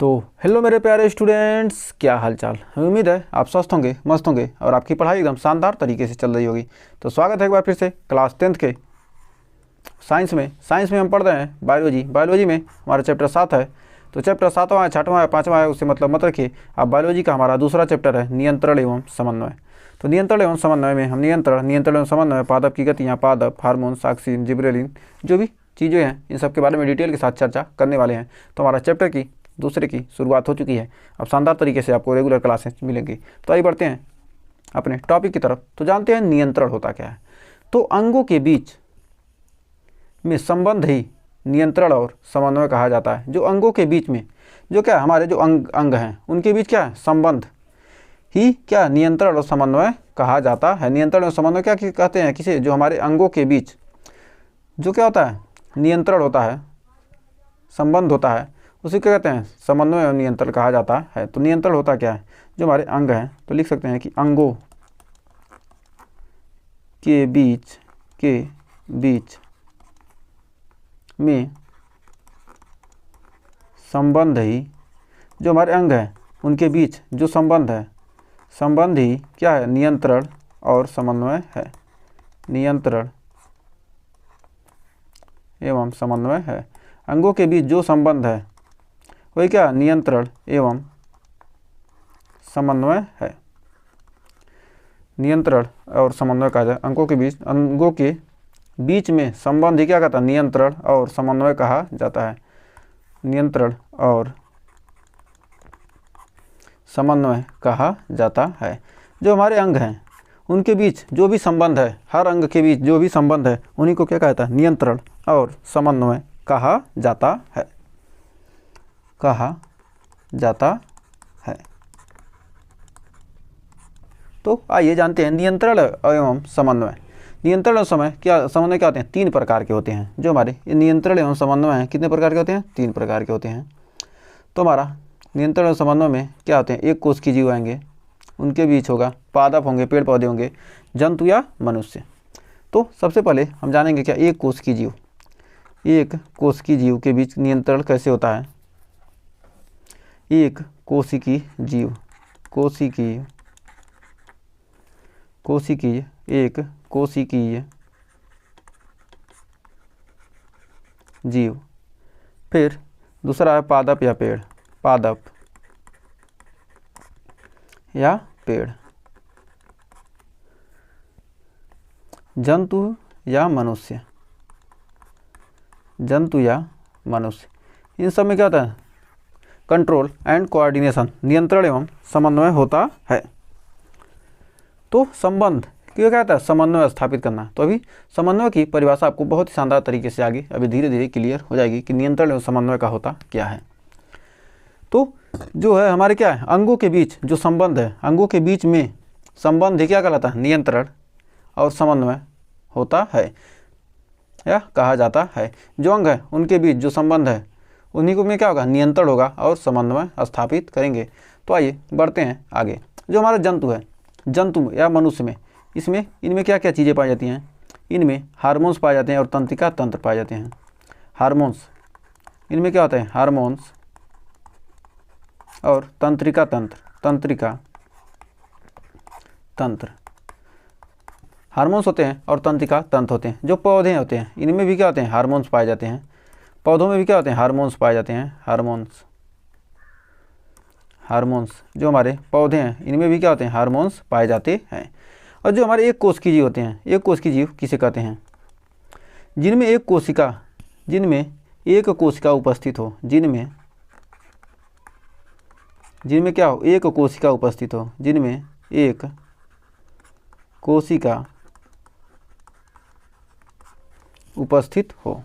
तो हेलो मेरे प्यारे स्टूडेंट्स, क्या हाल चाल। उम्मीद है आप स्वस्थ होंगे, मस्त होंगे और आपकी पढ़ाई एकदम शानदार तरीके से चल रही होगी। तो स्वागत है एक बार फिर से क्लास 10th के साइंस में हम पढ़ रहे हैं बायोलॉजी में हमारा चैप्टर 7 है। तो चैप्टर 7वां है, 6वां है, 5वां है, उससे मतलब मत रखिए। अब बायोलॉजी का हमारा दूसरा चैप्टर है नियंत्रण एवं समन्वय। तो नियंत्रण एवं समन्वय में हम नियंत्रण एवं समन्वय, पादप की गतियाँ, पादप, हार्मोन, ऑक्सीन, जिबरेलिन, जो भी चीज़ें हैं इन सब के बारे में डिटेल के साथ चर्चा करने वाले हैं। तो हमारा चैप्टर की दूसरे की शुरुआत हो चुकी है। अब शानदार तरीके से आपको रेगुलर क्लासेस मिलेंगी। तो आइए बढ़ते हैं अपने टॉपिक की तरफ। तो जानते हैं नियंत्रण होता क्या है। तो अंगों के बीच में संबंध ही नियंत्रण और समन्वय कहा जाता है। जो अंगों के बीच में जो क्या हमारे जो अंग हैं उनके बीच क्या है, संबंध ही क्या नियंत्रण और समन्वय कहा जाता है। नियंत्रण और समन्वय क्या कहते हैं, किसे जो हमारे अंगों के बीच जो क्या होता है, नियंत्रण होता है, संबंध होता है, उसे क्या कहते हैं, समन्वय और नियंत्रण कहा जाता है। तो नियंत्रण होता क्या है, जो हमारे अंग हैं। तो लिख सकते हैं कि अंगों के बीच में संबंध ही, जो हमारे अंग हैं उनके बीच जो संबंध है, संबंध ही क्या है, नियंत्रण और समन्वय है। नियंत्रण एवं समन्वय है। अंगों के बीच जो संबंध है वही क्या, नियंत्रण एवं समन्वय है। नियंत्रण और समन्वय कहा जाए। अंगों के बीच में संबंध ही क्या कहता है, नियंत्रण और समन्वय कहा जाता है। नियंत्रण और समन्वय कहा जाता है। जो हमारे अंग हैं उनके बीच जो भी संबंध है, हर अंग के बीच जो भी संबंध है उन्हीं को क्या कहता है, नियंत्रण और समन्वय कहा जाता है। तो आइए जानते हैं नियंत्रण एवं समन्वय। नियंत्रण और समन्वय क्या होते हैं, 3 प्रकार के होते हैं। जो हमारे नियंत्रण एवं समन्वय हैं कितने प्रकार के होते हैं, 3 प्रकार के होते हैं। तो हमारा नियंत्रण और समन्वय में क्या होते हैं, एक कोश की जीव आएंगे, उनके बीच होगा पादप होंगे, पेड़ पौधे होंगे, जंतु या मनुष्य। तो सबसे पहले हम जानेंगे क्या, एक कोश की जीव के बीच नियंत्रण कैसे होता है। एक कोशिकीय जीव। फिर दूसरा है पादप या पेड़, जंतु या मनुष्य। इन सब में क्या होता है, कंट्रोल एंड कोऑर्डिनेशन, नियंत्रण एवं समन्वय होता है। तो संबंध क्यों कहता है, समन्वय स्थापित करना। तो अभी समन्वय की परिभाषा आपको बहुत ही शानदार तरीके से आगे अभी धीरे धीरे क्लियर हो जाएगी कि नियंत्रण एवं समन्वय का होता क्या है। तो जो है हमारे क्या है, अंगों के बीच जो संबंध है, अंगों के बीच में संबंध ही क्या कहलाता है, नियंत्रण और समन्वय होता है या कहा जाता है। जो अंग है उनके बीच जो संबंध है उन्हीं को में क्या होगा, नियंत्रण होगा और समन्वय स्थापित करेंगे। तो आइए बढ़ते हैं आगे। जो हमारा जंतु है, जंतु या मनुष्य में इनमें क्या क्या चीज़ें पाई जाती हैं, इनमें हार्मोन्स पाए जाते हैं और तंत्रिका तंत्र पाए जाते हैं। हार्मोन्स, इनमें क्या होता है, हार्मोन्स और तंत्रिका तंत्र। हार्मोन्स होते हैं और तंत्रिका तंत्र होते हैं। जो पौधे होते हैं इनमें भी क्या होते हैं, हार्मोन्स पाए जाते हैं। पौधों में भी क्या होते हैं, हार्मोन्स पाए जाते हैं। हार्मोन्स जो हमारे पौधे हैं इनमें भी क्या होते हैं, हार्मोन्स पाए जाते हैं। और जो हमारे एक कोश की जीव होते हैं, एक कोश की जीव किसे कहते हैं, जिनमें एक कोशिका उपस्थित हो, जिनमें क्या हो, एक कोशिका उपस्थित हो, जिनमें एक कोशिका उपस्थित हो,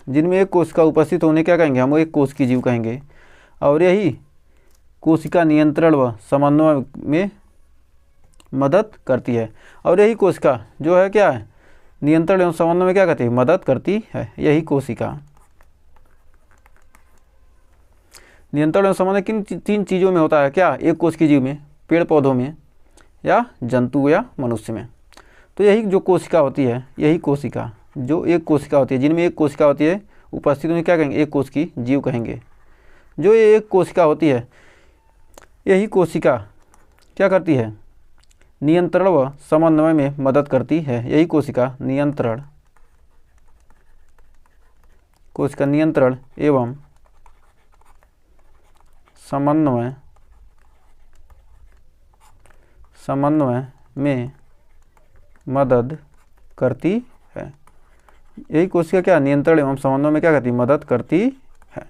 जिनमें एक कोशिका उपस्थित होने क्या कहेंगे, हम एक कोश की जीव कहेंगे। और यही कोशिका नियंत्रण व समन्वय में मदद करती है। और यही कोशिका जो है क्या है, नियंत्रण एवं समन्वय में क्या करती है, मदद करती है। यही कोशिका नियंत्रण एवं समन्वय किन 3 चीज़ों में होता है क्या, एक कोश की जीव में, पेड़ पौधों में या जंतु या मनुष्य में। तो यही जो कोशिका होती है, यही कोशिका जो एक कोशिका होती है, जिनमें एक कोशिका होती है उपस्थित, उन्हें क्या कहेंगे? एक कोशिकी जीव कहेंगे। जो ये एक कोशिका होती है, यही कोशिका क्या करती है? नियंत्रण व समन्वय में मदद करती है। यही कोशिका नियंत्रण एवं समन्वय में मदद करती है। यही कोशिका क्या? नियंत्रण एवं समन्वय में क्या करती है? मदद करती है।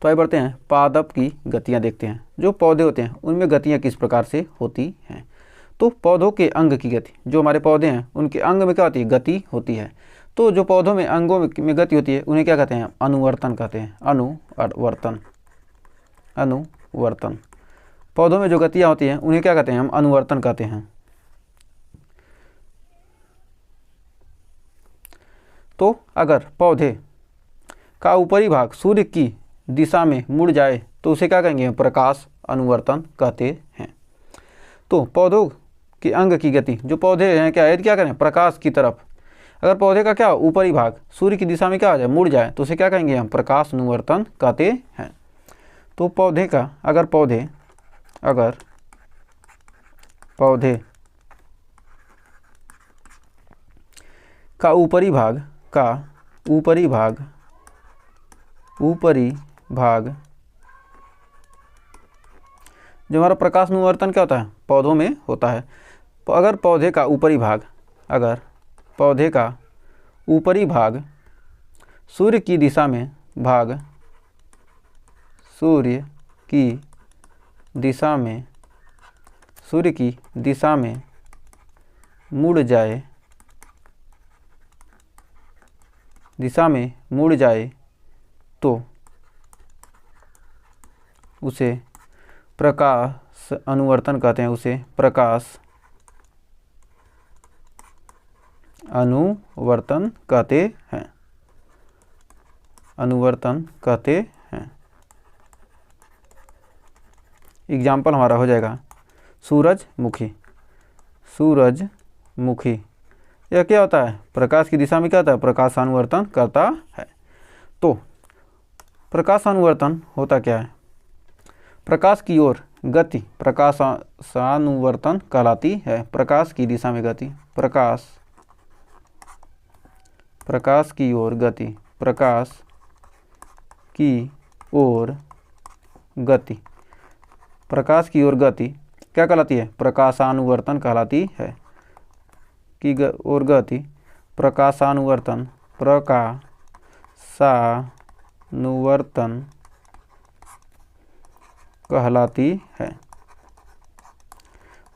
तो आगे बढ़ते हैं, पादप की गतियां देखते हैं। जो पौधे होते हैं उनमें गतियां किस प्रकार से होती हैं? तो पौधों के अंग की गति, जो हमारे पौधे हैं उनके अंग में क्या होती है? गति होती है। तो जो पौधों में अंगों में गति होती है उन्हें क्या कहते हैं? अनुवर्तन कहते हैं। अनुवर्तन। पौधों में जो गतियाँ होती हैं उन्हें क्या कहते हैं? हम अनुवर्तन कहते हैं। तो अगर पौधे का ऊपरी भाग सूर्य की दिशा में मुड़ जाए तो उसे क्या कहेंगे? प्रकाश अनुवर्तन कहते हैं। तो पौधों के अंग की गति, जो पौधे हैं क्या, यदि क्या करें? प्रकाश की तरफ, अगर पौधे का क्या ऊपरी भाग सूर्य की दिशा में क्या आ जाए? मुड़ जाए तो उसे क्या कहेंगे? हम प्रकाश अनुवर्तन कहते हैं। तो पौधे का अगर पौधे का ऊपरी भाग जो हमारा प्रकाश अनुवर्तन क्या होता है? पौधों में होता है। अगर पौधे का ऊपरी भाग सूर्य की दिशा में मुड़ जाए तो उसे प्रकाश अनुवर्तन कहते हैं। उसे प्रकाश अनुवर्तन कहते हैं। एग्जाम्पल हमारा हो जाएगा सूरजमुखी। यह क्या होता है? प्रकाश की दिशा में क्या होता है? प्रकाशानुवर्तन करता है। तो प्रकाशानुवर्तन होता क्या है? प्रकाश की ओर गति प्रकाशानुवर्तन कहलाती है। प्रकाश की दिशा में गति, प्रकाश की ओर गति क्या कहलाती है? प्रकाशानुवर्तन कहलाती है। की ओर गति प्रकाशानुवर्तन कहलाती है।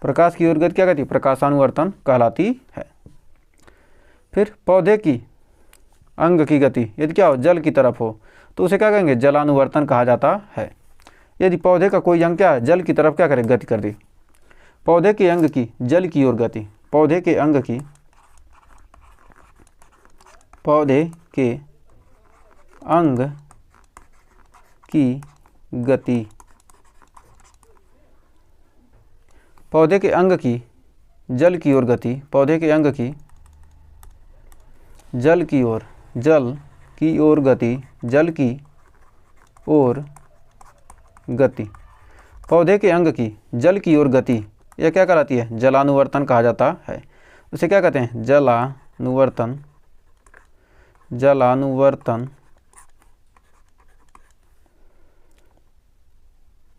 प्रकाश की ओर गति क्या कहती है? प्रकाशानुवर्तन कहलाती है। फिर पौधे की अंग की गति यदि क्या हो? जल की तरफ हो तो उसे क्या कहेंगे? जलानुवर्तन कहा जाता है। यदि पौधे का कोई अंग क्या है? जल की तरफ क्या करे? गति कर दी। पौधे के अंग की जल की ओर गति, पौधे के अंग की गति, पौधे के अंग की जल की ओर गति, पौधे के अंग की जल की ओर गति, पौधे के अंग की जल की ओर गति यह क्या कहलाती है? जलानुवर्तन कहा जाता है। उसे क्या कहते हैं? जलानुवर्तन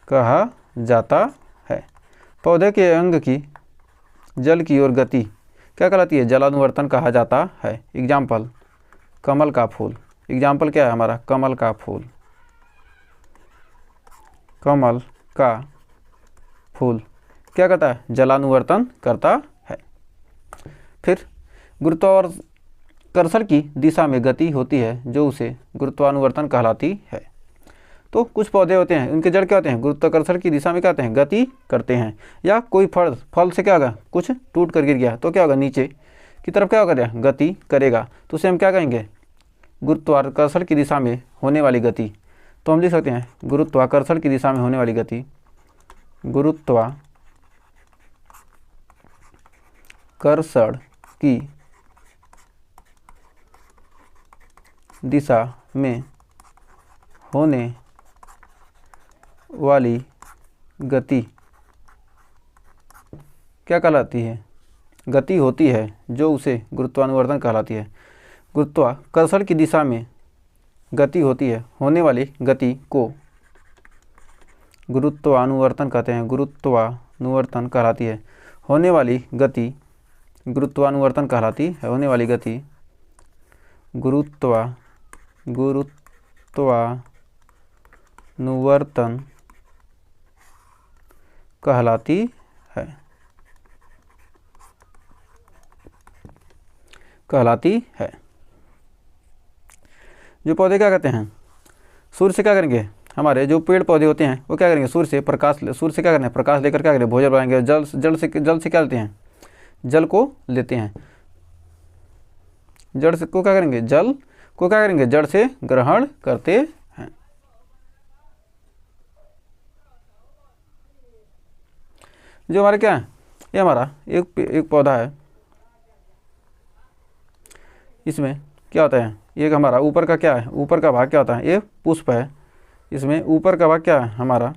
कहा जाता है। पौधे के अंग की जल की ओर गति क्या कहलाती है? जलानुवर्तन कहा जाता है। एग्जाम्पल कमल का फूल। एग्जाम्पल क्या है हमारा? कमल का फूल। क्या करता है? जलानुवर्तन करता है। फिर गुरुत्वाकर्षण की दिशा में गति होती है जो उसे गुरुत्वानुवर्तन कहलाती है। तो कुछ पौधे होते हैं उनके जड़ क्या होते हैं? गुरुत्वाकर्षण की दिशा में क्या होते हैं? गति करते हैं। या कोई फल से क्या होगा? कुछ टूट कर गिर गया तो क्या होगा? नीचे की तरफ क्या होगा? गति करेगा। तो उसे हम क्या कहेंगे? गुरुत्वाकर्षण की दिशा में होने वाली गति। तो हम लिख सकते हैं गुरुत्वाकर्षण की दिशा में होने वाली गति गुरुत्वाकर्षण की दिशा में होने वाली गति क्या कहलाती है? गति होती है जो उसे गुरुत्वानुवर्तन कहलाती है। गुरुत्वाकर्षण की दिशा में गति होती है, होने वाली गति को गुरुत्वानुवर्तन कहते हैं। गुरुत्वानुवर्तन कहलाती है, होने वाली गति गुरुत्वानुवर्तन कहलाती है। होने वाली गति गुरुत्वानुवर्तन कहलाती है। जो पौधे क्या करते हैं, सूर्य से क्या करेंगे, हमारे जो पेड़ पौधे होते हैं वो क्या करेंगे, सूर्य से क्या करना है, प्रकाश लेकर क्या करेंगे, भोजन बनाएंगे। जल से क्या लेते हैं, जल को लेते हैं। जड़ से को क्या करेंगे, जल को क्या करेंगे, जड़ से ग्रहण करते हैं। जो हमारे क्या है, ये हमारा एक पौधा है, इसमें क्या होता है, एक हमारा ऊपर का क्या है, ऊपर का भाग क्या होता है, ये पुष्प है। इसमें ऊपर का भाग क्या है, हमारा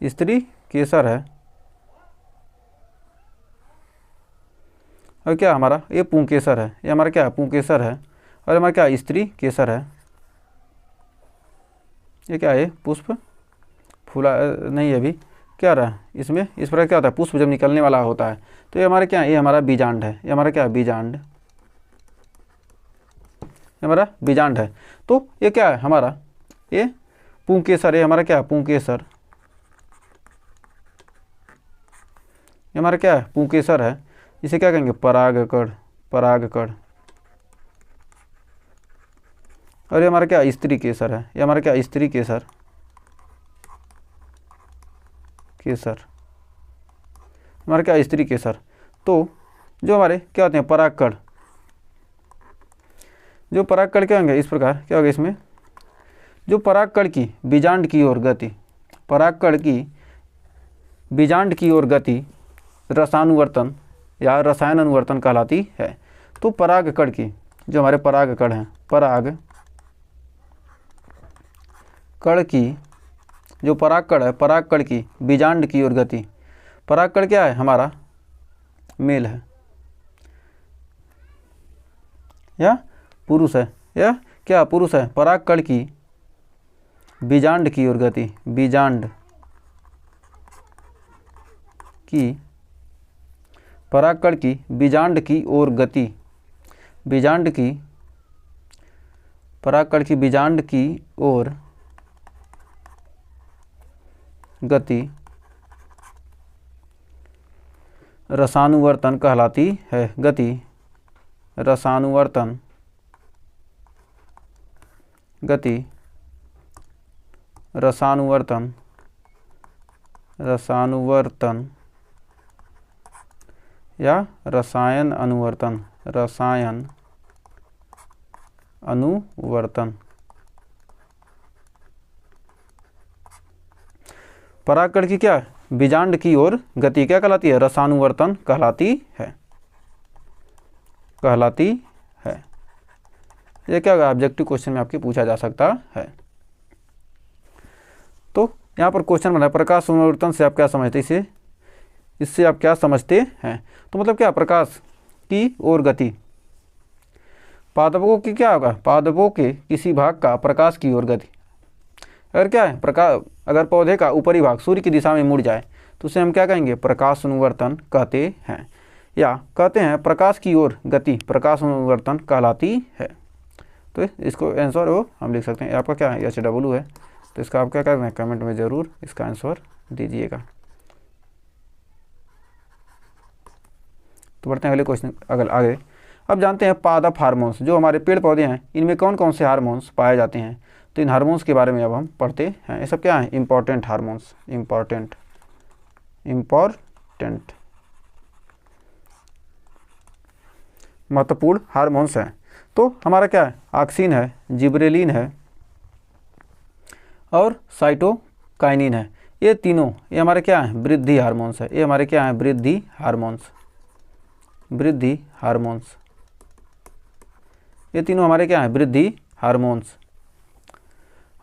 स्त्री केसर है। और क्या हमारा ये पुंकेसर है, ये हमारा क्या है, पुंकेसर है। और हमारा क्या है, स्त्री केसर है। ये क्या है, पुष्प फूला नहीं है अभी, क्या रहा है इसमें, इस पर क्या होता है, पुष्प जब निकलने वाला होता है तो ये हमारे क्या है, ये हमारा बीजांड है। ये हमारा क्या है, बीजांड, हमारा बीजांड है। तो ये क्या है, हमारा ये पुंकेसर, ये हमारा क्या है, पुंकेसर, ये हमारा क्या है, पुंकेसर है। इसे क्या कहेंगे, परागकण। और ये हमारा क्या, स्त्री केसर है। ये हमारा क्या, स्त्री केसर, हमारा क्या, स्त्री केसर। तो जो हमारे क्या होते हैं, परागकण, जो परागकण क्या होंगे, इस प्रकार क्या होगा, इसमें जो परागकण की बीजांड की ओर गति, परागकण की बीजांड की ओर गति रसानुवर्तन या रसायन अनुवर्तन कहलाती है। तो परागकण की, जो हमारे परागकण हैं, परागकण की जो परागकण है, परागकण की बीजांड की ओर गति, परागकण क्या है, हमारा मेल है या पुरुष है, या क्या पुरुष है। परागकण की बीजांड की ओर गति, बीजांड की, परागकण की बीजांड की ओर गति, बीजांड की, परागकण की बीजांड की ओर गति रसानुवर्तन कहलाती है। गति रसानुवर्तन, गति रसानुवर्तन, रसानुवर्तन या रसायन अनुवर्तन, रसायन अनुवर्तन। परागकण की क्या, बीजांड की ओर गति क्या कहलाती है, रसानुवर्तन कहलाती है। ये क्या होगा, ऑब्जेक्टिव क्वेश्चन में आपके पूछा जा सकता है। तो यहाँ पर क्वेश्चन बना है, प्रकाश अनुवर्तन से आप क्या समझते हैं, इससे आप क्या समझते हैं। तो मतलब क्या, प्रकाश की ओर गति, पादपों की क्या होगा, पादपों के किसी भाग का प्रकाश की ओर गति। अगर क्या है, प्रकाश, अगर पौधे का ऊपरी भाग सूर्य की दिशा में मुड़ जाए तो उसे हम क्या कहेंगे, प्रकाश अनुवर्तन कहते हैं, या कहते हैं प्रकाश की ओर गति प्रकाश अनुवर्तन कहलाती है। तो इसको आंसर वो हम लिख सकते हैं। आपका क्या है, HW है, तो इसका आप क्या करना है, कमेंट में ज़रूर इसका आंसर दीजिएगा। तो बढ़ते हैं अगले क्वेश्चन आगे। अब जानते हैं पादप हार्मोन्स, जो हमारे पेड़ पौधे हैं इनमें कौन कौन से हार्मोन्स पाए जाते हैं। तो इन हार्मोन्स के बारे में अब हम पढ़ते हैं। ये सब क्या है, इंपॉर्टेंट हार्मोन्स, इंपॉर्टेंट महत्वपूर्ण हार्मोन्स हैं। तो हमारा क्या है, ऑक्सिन है, जिब्रेलिन है और साइटोकाइनिन है। ये तीनों, ये हमारे क्या है, वृद्धि हार्मोन्स है। ये हमारे क्या है, वृद्धि हार्मोन्स। ये तीनों हमारे क्या है, वृद्धि हार्मोन्स।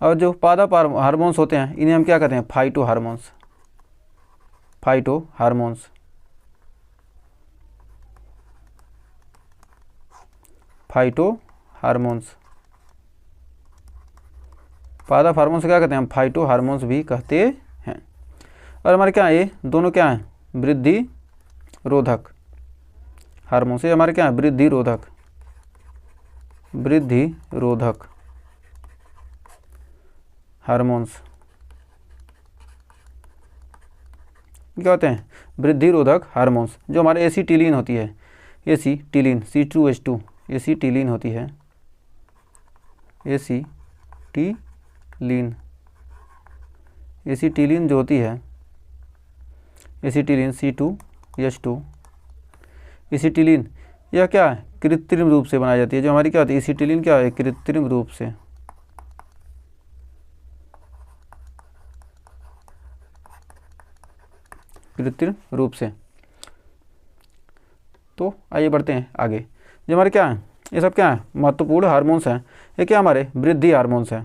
और जो पादप हार्मोन्स होते हैं इन्हें हम क्या कहते हैं? Phyto hormones. Phyto hormones. Phyto hormones. पादप हार्मोन्स क्या कहते हैं? हम फाइटो हार्मोन्स भी कहते हैं। और हमारे क्या है? ये दोनों क्या हैं? वृद्धि रोधक हार्मोन्स। ये हमारे क्या है? वृद्धि रोधक। वृद्धि रोधक हार्मोन्स क्या होते हैं? वृद्धि रोधक हार्मोन्स। जो हमारे एसिटिलीन होती है, एसिटिलीन C2H2 एसिटिलीन होती है, एसिटिलीन। एसिटिलीन जो होती है, एसिटिलीन C2H2 एसिटिलीन यह क्या है? कृत्रिम रूप से बनाई जाती है। जो हमारी क्या होती है? एसिटिलीन क्या है? कृत्रिम रूप से। कृत्रिम रूप से। तो आइए बढ़ते हैं आगे। जो हमारे क्या है? ये सब क्या है? महत्वपूर्ण हार्मोन्स हैं। ये क्या हमारे? वृद्धि हार्मोन्स हैं।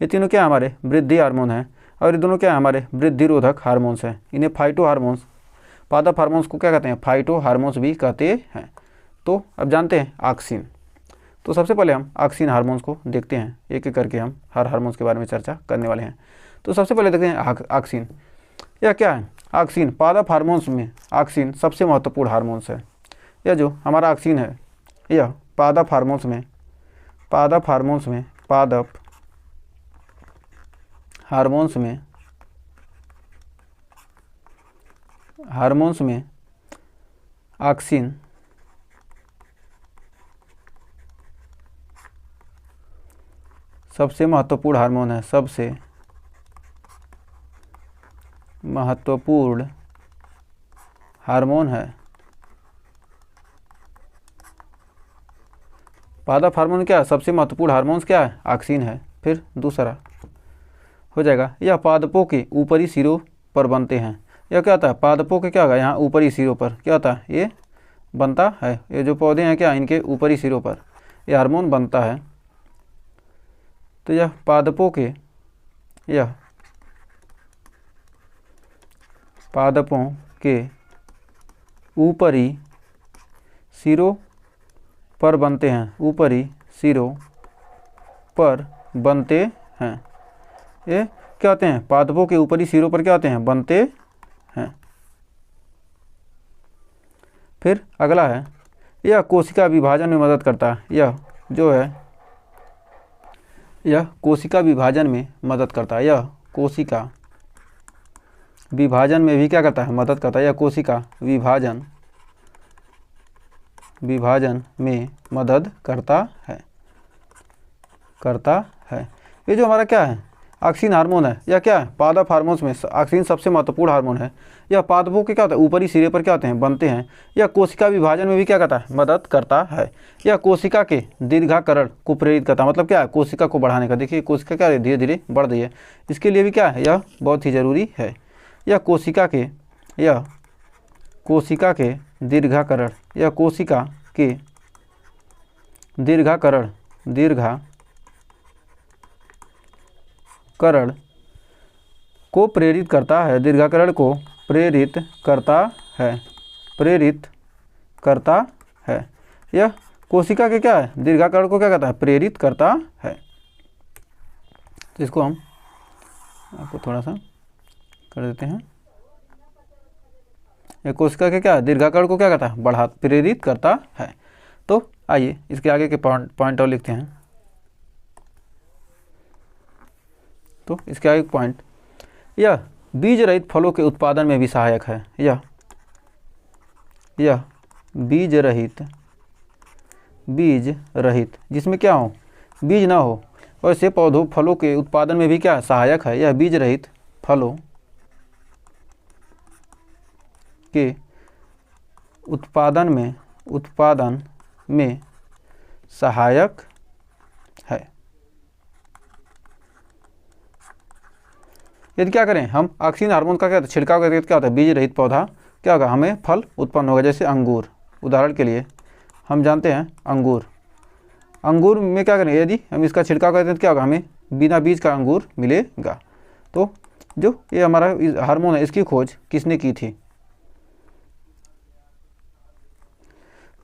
ये तीनों क्या हमारे? वृद्धि हार्मोन हैं। और ये दोनों क्या है? हमारे वृद्धि रोधक हार्मोन्स हैं। इन्हें फाइटो हार्मोन्स, पादप हार्मोन्स को क्या कहते हैं? फाइटो हार्मोन्स भी कहते हैं। तो अब जानते हैं ऑक्सिन। तो सबसे पहले हम ऑक्सिन हार्मोन्स को देखते हैं, एक एक करके हम हर हार्मोन्स के बारे में चर्चा करने वाले हैं। तो सबसे पहले देखते हैं ऑक्सिन। यह क्या है? ऑक्सिन पादप हार्मोन्स में ऑक्सिन सबसे महत्वपूर्ण हार्मोन्स है। यह जो हमारा ऑक्सिन है यह पादप हार्मोन्स में, पादप हार्मोन्स में, पादप हार्मोन्स में, हार्मोन्स में ऑक्सिन सबसे महत्वपूर्ण हार्मोन है। सबसे महत्वपूर्ण हार्मोन है। पादप हार्मोन क्या है? सबसे महत्वपूर्ण हार्मोन्स क्या है? ऑक्सिन है। फिर दूसरा हो जाएगा, यह पादपों के ऊपरी सिरों पर बनते हैं। यह क्या होता है? पादपों के क्या होगा? यहाँ ऊपरी सिरों पर क्या होता है? ये बनता है। ये जो पौधे हैं क्या, इनके ऊपरी सिरों पर यह हार्मोन बनता है। तो यह पादपों के, यह पादपों के ऊपरी सिरों पर बनते हैं। ऊपरी सिरों पर बनते हैं। ये क्या होते हैं? पादपों के ऊपरी सिरों पर क्या होते हैं? बनते हैं। फिर अगला है, यह कोशिका विभाजन में मदद करता है। यह जो है, यह कोशिका विभाजन में मदद करता है। यह कोशिका विभाजन में भी क्या करता है? मदद करता है। यह कोशिका विभाजन में मदद करता है। ये जो हमारा क्या है? ऑक्सिन हार्मोन है। यह क्या है? पादप हार्मोन्स में ऑक्सिन सबसे महत्वपूर्ण हार्मोन है। यह पादपों के क्या होता है? ऊपरी सिरे पर क्या होते हैं? बनते हैं। यह कोशिका विभाजन में भी क्या करता है? मदद करता है। यह कोशिका के दीर्घाकरण को प्रेरित करता है। मतलब क्या है? कोशिका को बढ़ाने का। देखिए कोशिका क्या है? धीरे धीरे बढ़ रही है। इसके लिए भी क्या है? यह बहुत ही ज़रूरी है। यह कोशिका के दीर्घाकरण, यह कोशिका के दीर्घाकरण को प्रेरित करता है। दीर्घाकरण को प्रेरित करता है। यह कोशिका के क्या है? दीर्घाकरण को क्या करता है? प्रेरित करता है। तो इसको हम आपको थोड़ा सा कर देते हैं। यह कोशिका के क्या है? दीर्घाकरण को क्या करता है? प्रेरित करता है। तो आइए इसके आगे के पॉइंट और लिखते हैं। तो इसके आगे पॉइंट, यह बीज रहित फलों के उत्पादन में भी सहायक है। यह बीज रहित जिसमें क्या हो? बीज ना हो, वैसे पौधों फलों के उत्पादन में भी क्या सहायक है। यह बीज रहित फलों के उत्पादन में सहायक है। यदि क्या करें हम ऑक्सिन हार्मोन का क्या छिड़काव करके क्या होता है? बीज रहित पौधा क्या होगा? हमें फल उत्पन्न होगा। जैसे अंगूर, उदाहरण के लिए हम जानते हैं अंगूर में क्या करें, यदि हम इसका छिड़काव करते हैं तो क्या होगा, हमें बिना बीज का अंगूर मिलेगा। तो जो ये हमारा हार्मोन है इसकी खोज किसने की थी,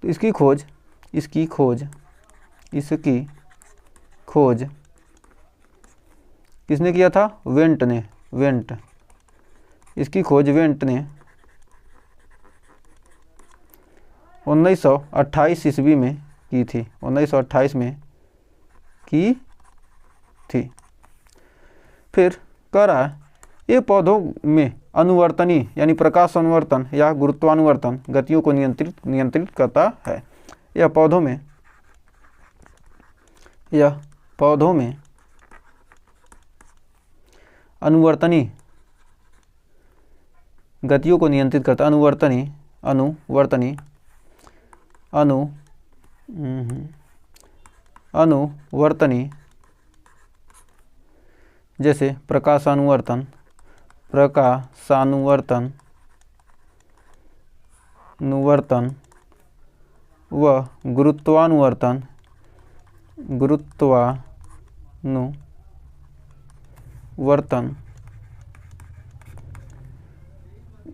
तो इसकी खोज किसने किया था, वेंट ने। इसकी खोज वेंट ने 1928 ईस्वी में की थी, 1928 में की थी। फिर कह रहा है ये पौधों में अनुवर्तनी यानी प्रकाश अनुवर्तन या गुरुत्वानुवर्तन गतियों को नियंत्रित करता है। यह पौधों में अनुवर्तनी गतियों को नियंत्रित करता, अनुवर्तनी जैसे प्रकाशानुवर्तन व गुरुत्वानुवर्तन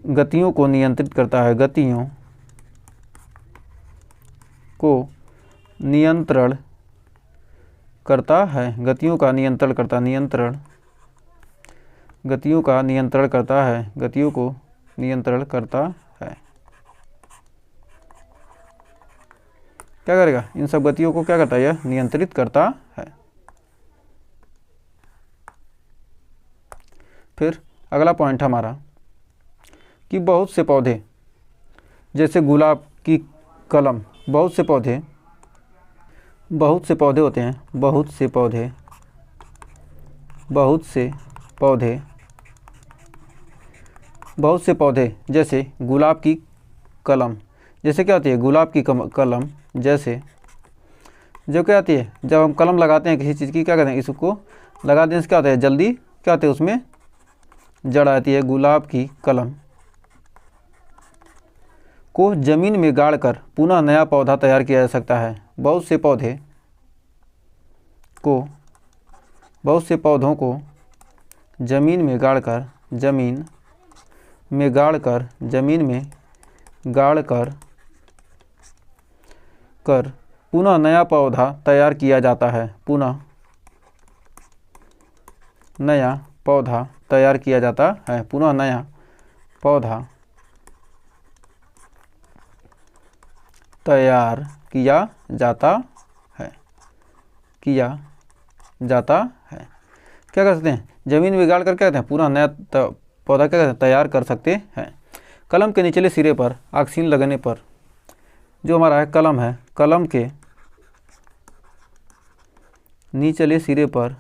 गतियों को नियंत्रित करता है, गतियों को नियंत्रण करता है, गतियों का नियंत्रण करता है। क्या करेगा, इन सब गतियों को क्या करता है, यह नियंत्रित करता है। फिर अगला पॉइंट हमारा कि बहुत से पौधे जैसे गुलाब की कलम, बहुत से पौधे होते हैं, बहुत से पौधे जैसे गुलाब की कलम, जैसे क्या होती है, गुलाब की कलम जैसे जो क्या आती है, जब हम कलम लगाते हैं किसी चीज़ की, क्या कहते हैं, इसको लगा देने से क्या होता है, जल्दी क्या होता है, उसमें जड़ आती है। गुलाब की कलम को जमीन में गाड़कर पुनः नया पौधा तैयार किया जा सकता है। बहुत से पौधों को जमीन में गाड़कर पुनः नया पौधा तैयार किया जाता है, पुनः नया पौधा तैयार किया जाता है। क्या कर सकते हैं, जमीन में गाड़ कर क्या कहते हैं, पूरा नया पौधा क्या कहते हैं, तैयार कर सकते हैं। कलम के निचले सिरे पर ऑक्सीन लगने पर, जो हमारा है कलम है, कलम के निचले सिरे पर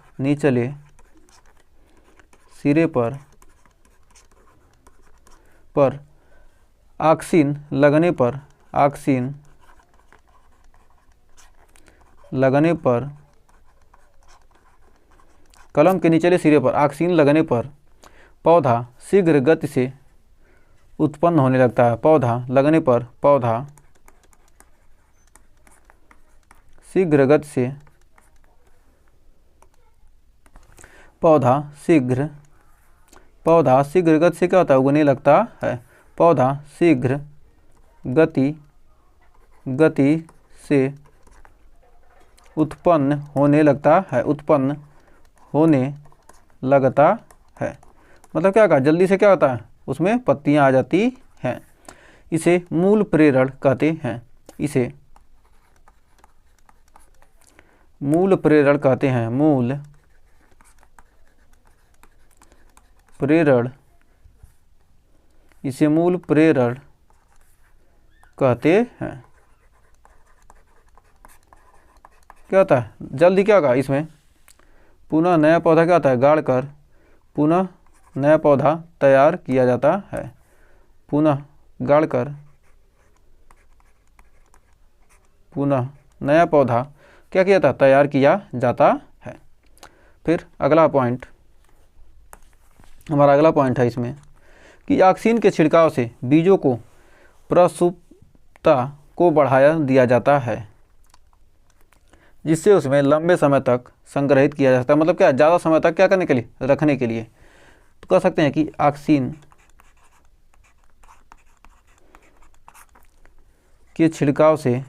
ऑक्सीन लगने पर कलम के निचले सिरे पर ऑक्सीन लगने पर पौधा शीघ्र गति से उत्पन्न होने लगता है। पौधा शीघ्र गति से क्या होता है, उगने लगता है। पौधा शीघ्र गति से उत्पन्न होने लगता है। मतलब क्या कहा, जल्दी से क्या होता है, उसमें पत्तियां आ जाती हैं। इसे मूल प्रेरण कहते हैं। मूल प्रेरण कहते हैं। इसे मूल प्रेरण कहते हैं। क्या होता है, जल्दी क्या होगा, इसमें पुनः नया पौधा क्या होता है, गाड़कर पुनः नया पौधा तैयार किया जाता है। पुनः गाड़कर पुनः नया पौधा क्या किया था, तैयार किया जाता है। फिर अगला पॉइंट है इसमें कि ऑक्सीन के छिड़काव से बीजों को प्रसुप्ता को बढ़ाया दिया जाता है। जिससे उसमें लंबे समय तक संग्रहित किया जा सकता है। मतलब क्या, ज़्यादा समय तक क्या करने के लिए, रखने के लिए। तो कह सकते हैं कि ऑक्सीन के छिड़काव से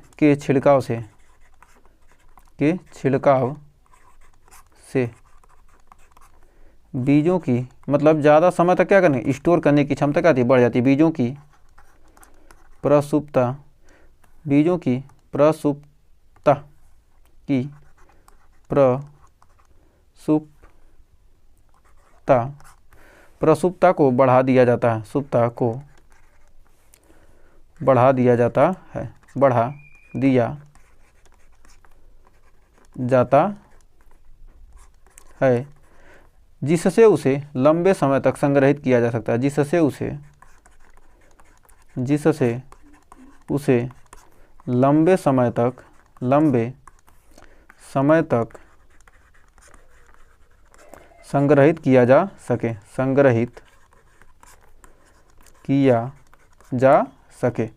बीजों की, मतलब ज़्यादा समय तक क्या करने, स्टोर करने की क्षमता क्या आती है, बढ़ जाती है। बीजों की प्रसुप्ता को बढ़ा दिया जाता है, सुप्ता को बढ़ा दिया जाता है, जिससे उसे लंबे समय तक संग्रहित किया जा सकता है, जिससे उसे लंबे समय तक संग्रहित किया जा सके।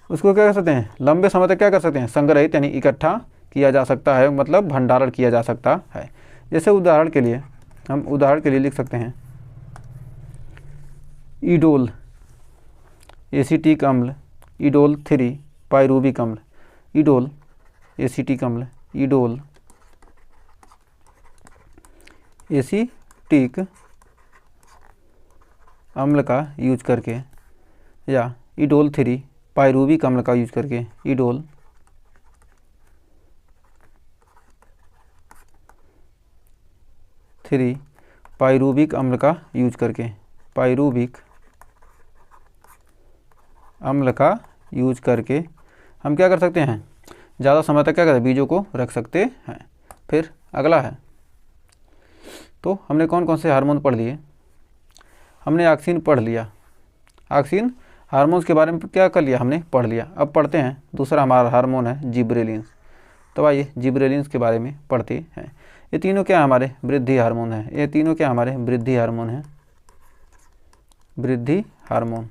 उसको क्या कर सकते हैं, लंबे समय तक क्या कर सकते हैं, संग्रहित यानी इकट्ठा किया जा सकता है, मतलब भंडारण किया जा सकता है। जैसे उदाहरण के लिए लिख सकते हैं ईडोल एसीटिक अम्ल, ईडोल 3 पाइरूविक अम्ल, ईडोल एसीटिक अम्ल, ईडोल एसीटिक अम्ल का यूज करके, या ईडोल 3 पाइरूविक अम्ल का यूज करके, ईडोल 3 पाइरूविक अम्ल का यूज करके, पाइरूविक अम्ल का यूज करके हम क्या कर सकते हैं, ज़्यादा समय तक क्या करते हैं, बीजों को रख सकते हैं। फिर अगला है, तो हमने कौन कौन से हार्मोन पढ़ लिए, हमने ऑक्सीन पढ़ लिया, ऑक्सीन हार्मोन्स के बारे में क्या कर लिया, हमने पढ़ लिया। अब पढ़ते हैं दूसरा हमारा हार्मोन है जिब्रेलिन्स। तो आइए जिब्रेलिन्स के बारे में पढ़ते हैं। ये तीनों क्या हमारे वृद्धि हार्मोन हैं, ये तीनों क्या हमारे वृद्धि हार्मोन हैं, वृद्धि हार्मोन।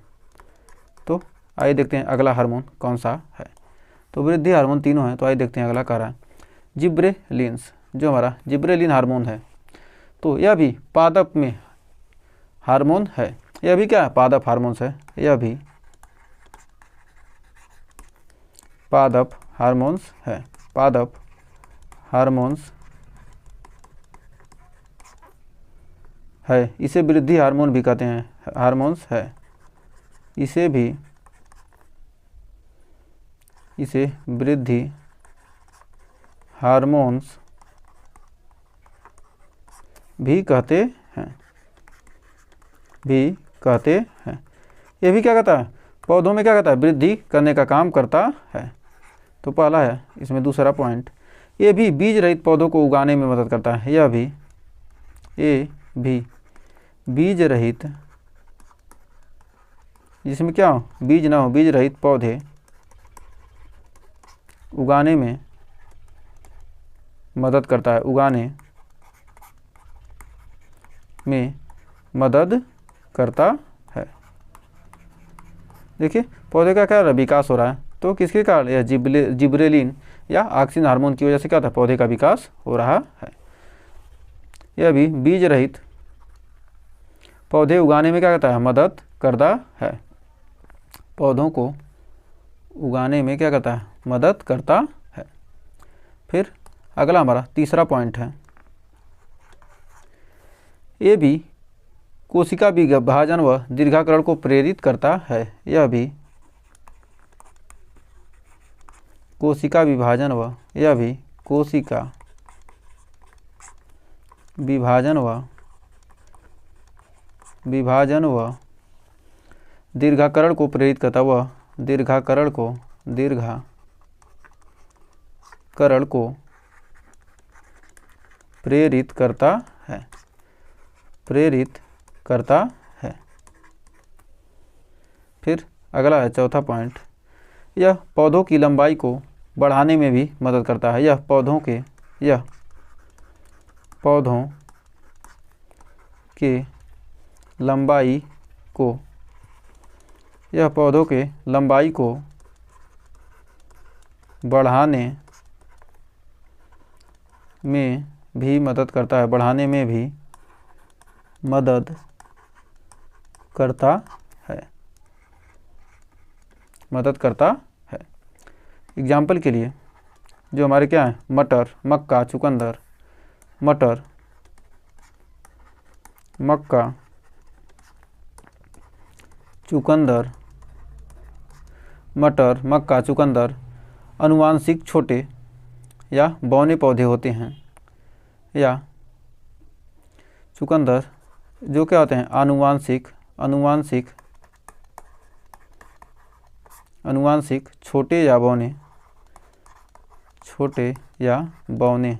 तो आइए देखते हैं अगला हार्मोन कौन सा है। तो वृद्धि हार्मोन तीनों हैं, तो आइए देखते हैं अगला कह रहा है जिब्रेलिन्स, जो हमारा जिब्रेलिन हार्मोन है। तो यह भी पादप में हार्मोन है, यह भी क्या है, पादप हार्मोन्स है, यह भी पादप हार्मोन्स है, पादप हार्मोन्स है। इसे वृद्धि हार्मोन भी कहते हैं, हार्मोन्स है, इसे वृद्धि हार्मोन्स भी कहते हैं, ये भी क्या कहता है, पौधों में क्या कहता है, वृद्धि करने का काम करता है। तो पहला है इसमें दूसरा पॉइंट, ये भी बीज रहित पौधों को उगाने में मदद करता है, ये भी बीज रहित, जिसमें क्या हो, बीज ना हो, बीज रहित पौधे उगाने में मदद करता है, उगाने में मदद करता है। देखिए पौधे का क्या विकास हो रहा है, तो किसके कारण, यह जिब्रेलिन या ऑक्सीन हार्मोन की वजह से क्या होता है, पौधे का विकास हो रहा है। यह भी बीज रहित पौधे उगाने में क्या करता है, मदद करता है, पौधों को उगाने में क्या करता है, मदद करता है। फिर अगला हमारा तीसरा पॉइंट है, ये भी कोशिका विभाजन व दीर्घाकरण को प्रेरित करता है, यह भी कोशिका विभाजन व दीर्घाकरण को प्रेरित करता, वह दीर्घाकरण को प्रेरित करता है, फिर अगला है चौथा पॉइंट, यह पौधों की लंबाई को बढ़ाने में भी मदद करता है, यह पौधों के लंबाई को बढ़ाने में भी मदद करता है, बढ़ाने में भी मदद करता है, मदद करता है। एग्जाम्पल के लिए जो हमारे क्या है, मटर, मक्का, चुकंदर, मटर, मक्का, चुकंदर, मटर, मक्का, चुकंदर अनुवांशिक छोटे या बौने पौधे होते हैं, या चुकंदर जो क्या होते हैं, आनुवांशिक, अनुवांशिक, अनुवांशिक छोटे या बौने, छोटे या बौने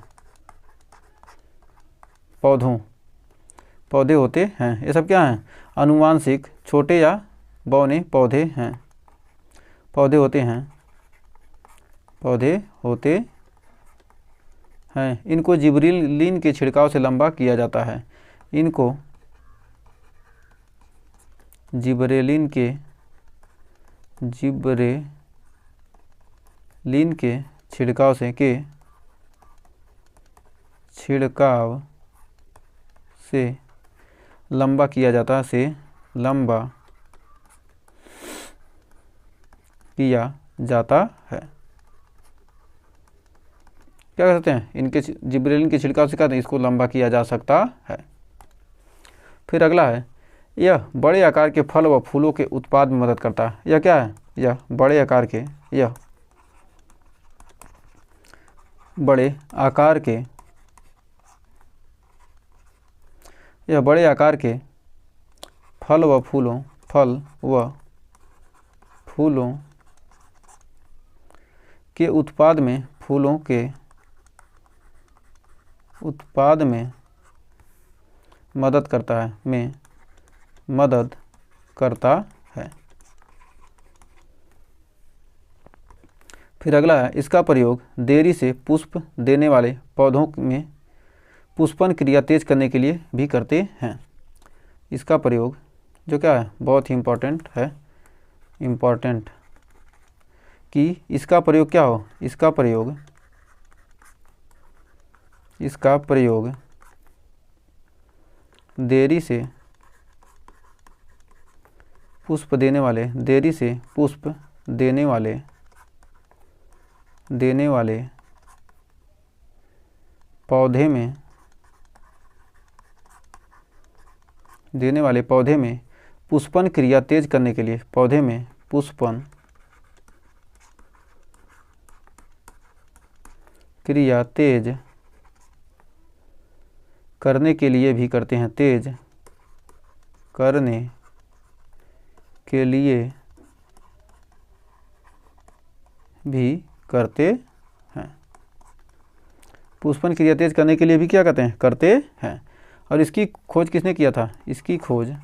पौधे होते हैं। ये सब क्या हैं, आनुवांशिक छोटे या बौने पौधे हैं, पौधे होते हैं, पौधे होते हैं। इनको जिबरेलिन के छिड़काव से लंबा किया जाता है, इनको जिबरेलिन के छिड़काव से लंबा किया जाता है, लंबा किया जाता है। क्या कहते हैं, इनके जिबरेलिन के छिड़काव से कहते हैं इसको लंबा किया जा सकता है। फिर अगला है, यह बड़े आकार के फल व फूलों के उत्पाद में मदद करता है। यह क्या है, यह बड़े आकार के, यह बड़े आकार के, यह बड़े आकार के फल व फूलों के उत्पाद में, फूलों के उत्पाद में मदद करता है, में मदद करता है। फिर अगला है, इसका प्रयोग देरी से पुष्प देने वाले पौधों में पुष्पन क्रिया तेज करने के लिए भी करते हैं। इसका प्रयोग जो क्या है, बहुत ही इम्पोर्टेंट है, इम्पोर्टेंट कि इसका प्रयोग क्या हो, इसका प्रयोग देरी से पुष्प देने वाले, देरी से पुष्प देने वाले पौधे में पुष्पन क्रिया तेज करने के लिए, पौधे में पुष्पन क्रिया तेज करने के लिए भी करते हैं, तेज करने के लिए भी करते हैं। पुष्पन क्रिया तेज करने के लिए भी क्या करते हैं, करते हैं। और इसकी खोज किसने किया था, इसकी खोज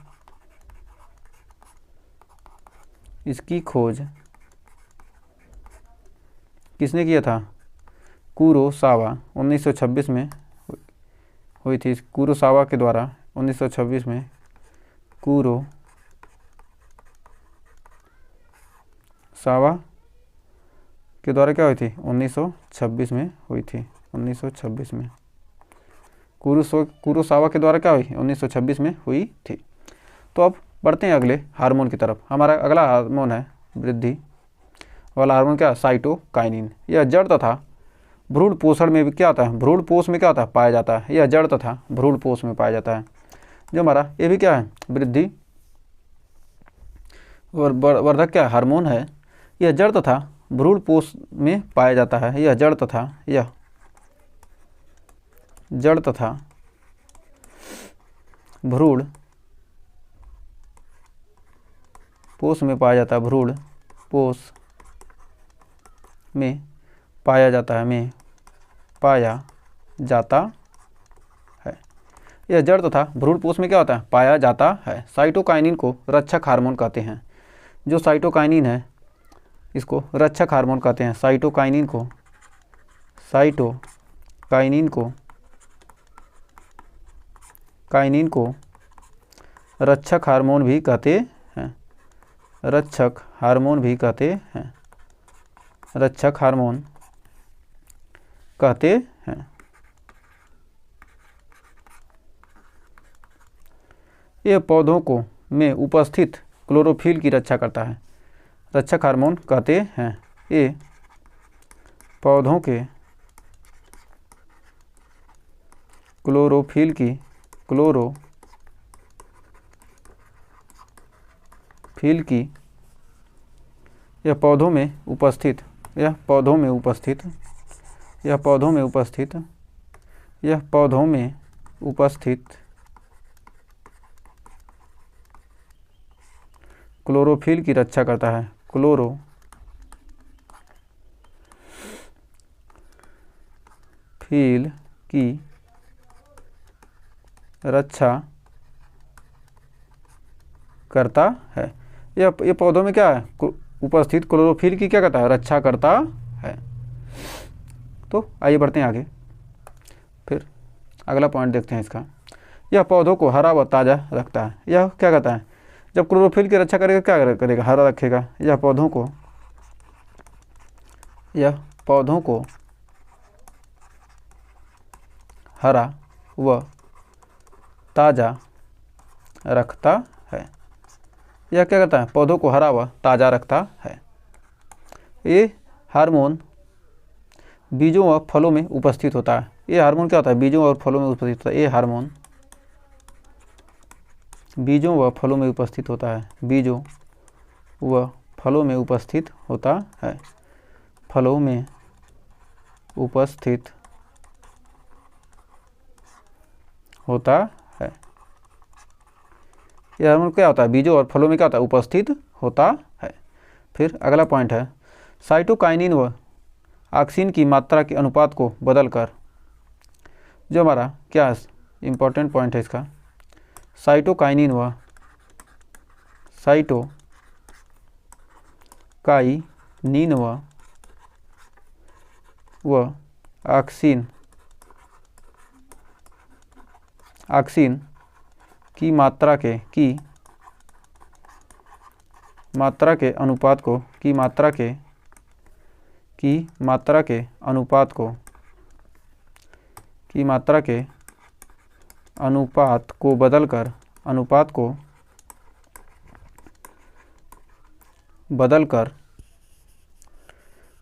किसने किया था, कुरोसावा 1926 में हुई थी। कुरोसावा के द्वारा 1926 में, कुरोसावा के द्वारा क्या हुई थी, 1926 में हुई थी, 1926 में कुरोसावा के द्वारा क्या हुई, 1926 में हुई थी। तो अब बढ़ते हैं अगले हार्मोन की तरफ। हमारा अगला हार्मोन है वृद्धि वाला हार्मोन, क्या, साइटोकाइनिन। यह जड़ तथा भ्रूण पोषण में भी क्या होता है, भ्रूण पोष में क्या होता है, पाया जाता है। यह जड़ तथा भ्रूण पोष में पाया जाता है। जो हमारा ये भी क्या है, वृद्धि वर्धक क्या हार्मोन है। यह जड़ तथा भ्रूण पोष में पाया जाता है। यह जड़ तथा भ्रूण पोष में पाया जाता है, भ्रूण पोष में पाया जाता है, यह जड़ तथा भ्रूण पोष में क्या होता है, पाया जाता है। साइटोकाइनिन को रक्षक हार्मोन कहते हैं। जो साइटोकाइनिन है इसको रक्षक हार्मोन कहते हैं। साइटोकाइनिन को रक्षक हार्मोन भी कहते हैं, रक्षक हार्मोन कहते हैं। ये पौधों को में उपस्थित क्लोरोफिल की रक्षा करता है, रक्षक हार्मोन कहते हैं। ये पौधों के क्लोरोफिल की यह पौधों में उपस्थित क्लोरोफिल की रक्षा करता है, क्लोरोफिल की रक्षा करता है। यह पौधों में क्या है, उपस्थित क्लोरोफिल की क्या करता है, रक्षा करता है। तो आइए बढ़ते हैं आगे, फिर अगला पॉइंट देखते हैं इसका। यह पौधों को हरा व ताज़ा रखता है। यह क्या करता है, जब क्लोरोफिल की रक्षा करेगा क्या करेगा, हरा रखेगा। यह पौधों को हरा व ताज़ा रखता है। यह क्या करता है, पौधों को हरा व ताज़ा रखता है। ये हार्मोन बीजों व फलों में उपस्थित होता है। ये हार्मोन क्या होता है, बीजों और फलों में उपस्थित होता है। ये हार्मोन बीजों व फलों में उपस्थित होता है, बीजों व फलों में उपस्थित होता है, फलों में उपस्थित होता है। यह हार्मोन क्या होता है, बीजों और फलों में क्या होता है, उपस्थित होता है। फिर अगला पॉइंट है, साइटोकाइनिन व ऑक्सिन की मात्रा के अनुपात को बदलकर, जो हमारा क्या इंपॉर्टेंट पॉइंट है इसका, साइटोकाइनिन व ऑक्सिन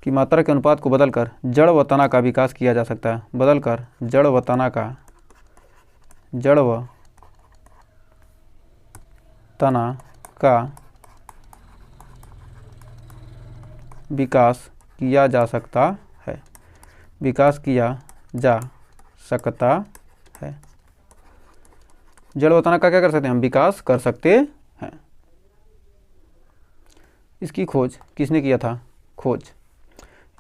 की मात्रा के अनुपात को बदलकर जड़ व तना का विकास किया जा सकता है। बदलकर जड़ व तना का विकास किया जा सकता है। जड़ व तना का क्या कर सकते हैं, हम विकास कर सकते हैं। इसकी खोज किसने किया था,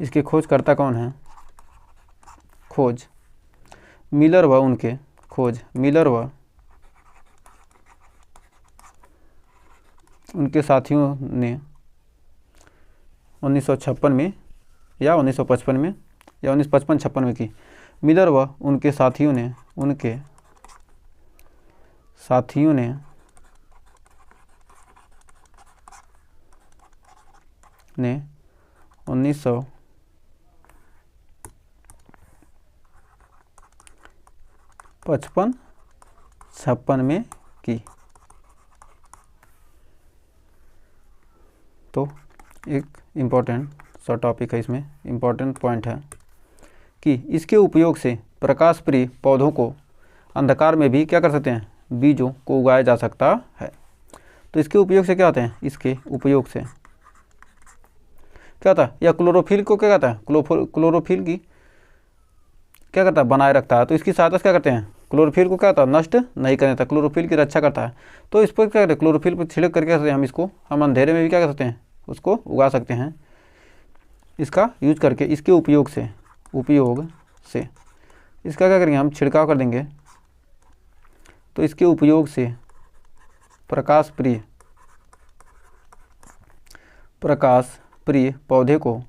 इसके खोजकर्ता कौन है, मिलर व उनके साथियों ने 1956 में या 1955 में या 1955-56 में की। मिलर व उनके साथियों ने 1955-56 में की। तो एक इम्पॉर्टेंट सा टॉपिक है, इसमें इम्पॉर्टेंट पॉइंट है कि इसके उपयोग से प्रकाश प्रिय पौधों को अंधकार में भी क्या कर सकते हैं, बीजों को उगाया जा सकता है। तो इसके उपयोग से क्या होते हैं, इसके उपयोग से क्या होता है, या क्लोरोफिल को क्या कहता है, क्लोरोफिल की क्या करता है, बनाए रखता है। तो इसकी सहायता से क्या करते हैं, क्लोरोफिल को क्या होता है, नष्ट नहीं करने देता, क्लोरोफिल की रक्षा करता है। तो इस पर क्या करते हैं, क्लोरोफिल पर छिड़क करके सकते हैं हम अंधेरे में भी क्या कर सकते हैं, उसको उगा सकते हैं। इसका यूज करके इसके उपयोग से इसका क्या करेंगे, हम छिड़काव कर देंगे। तो इसके उपयोग से प्रकाश प्रिय पौधे को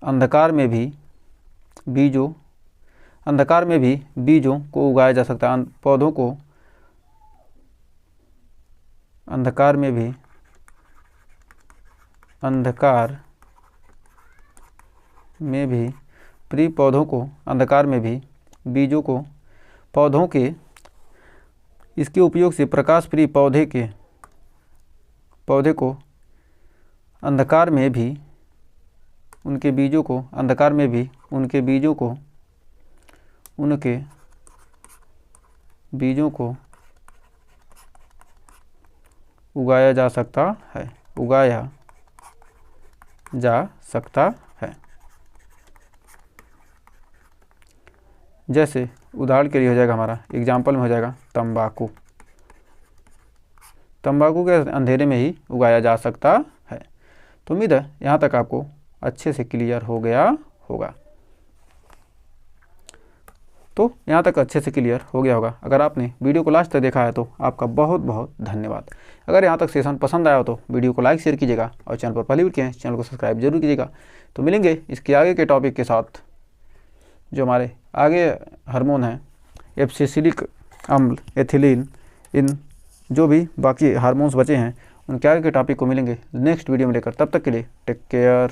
अंधकार में भी बीजों को उगाया जा सकता है। पौधों को अंधकार में भी प्री पौधों को अंधकार में भी बीजों को पौधों के इसके उपयोग से प्रकाश प्रिय पौधे को अंधकार में भी उनके बीजों को अंधकार में भी उनके बीजों को उगाया जा सकता है। जैसे उदाहरण के लिए हो जाएगा, हमारा एग्जाम्पल में हो जाएगा तंबाकू के अंधेरे में ही उगाया जा सकता है। तो उम्मीद है यहाँ तक आपको अच्छे से क्लियर हो गया होगा। अगर आपने वीडियो को लास्ट तक देखा है तो आपका बहुत बहुत धन्यवाद। अगर यहाँ तक सेशन पसंद आया हो तो वीडियो को लाइक शेयर कीजिएगा और चैनल पर पहली बार किए हैं चैनल को सब्सक्राइब जरूर कीजिएगा। तो मिलेंगे इसके आगे के टॉपिक के साथ, जो हमारे आगे हार्मोन हैं एब्सिसिलिक अम्ल, एथिलीन, इन जो भी बाकी हार्मोन्स बचे हैं उनके आगे के टॉपिक को मिलेंगे नेक्स्ट वीडियो में लेकर। तब तक के लिए टेक केयर।